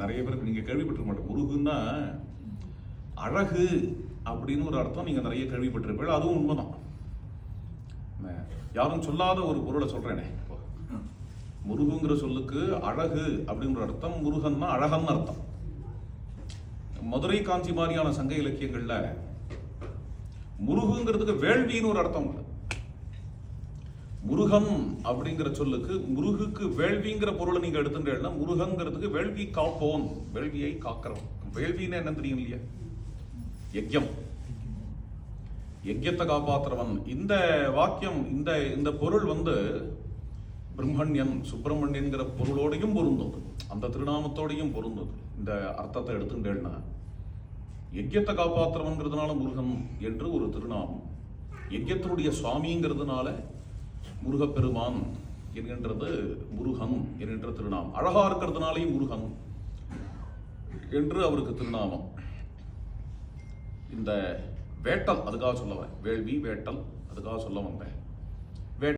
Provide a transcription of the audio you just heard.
நிறைய பேருக்கு நீங்க கேள்விப்பட்டிருக்க மாட்டோம். முருகுன்னா அழகு அப்படின்னு ஒரு அர்த்தம் நீங்க நிறைய கேள்விப்பட்டிருப்பீங்க. அதுவும் உண்மைதான். யாரும் சொல்லாத ஒரு பொருளை சொல்றேனே, முருகுங்கிற சொல்லுக்கு அழகு அப்படிங்கிற அர்த்தம், முருகன்னா அழகன்னு அர்த்தம். மதுரை காஞ்சி மாதிரியான சங்க இலக்கியங்கள்ல முருகுங்கிறதுக்கு வேள்வின்னு ஒரு அர்த்தம் உண்டு. முருகன் அப்படிங்கிற சொல்லுக்கு முருகுக்கு வேள்விங்கிற பொருளை நீங்க எடுத்துட்டேன்னா முருகன்கிறதுக்கு வேள்வி காப்போன், வேள்வியை காக்கிறோம். வேள்வின்னு என்ன தெரியும் இல்லையா? யஜ்யம், யஜ்யத்தை காப்பாற்றுறவன். இந்த வாக்கியம் இந்த பொருள் பிரம்மண்யன் சுப்பிரமணியன்கிற பொருளோடையும் பொருந்தது, அந்த திருநாமத்தோடையும் பொருந்தது. இந்த அர்த்தத்தை எடுத்துட்டேன்னா யஜ்யத்தை காப்பாற்றுறவன்கிறதுனால முருகன் என்று ஒரு திருநாமம், யஜ்யத்தினுடைய சுவாமிங்கிறதுனால முருகப்பெருமான் என்கின்றது முருகன் என்கின்ற திருநாமம். அழகா இருக்கிறதுனாலையும் முருகன் என்று அவருக்கு திருநாமம். இந்த வேட்டல் அதுக்காக சொல்ல வந்தேன், வேள்வி வேட்டல் அதுக்காக சொல்ல வந்தேன்.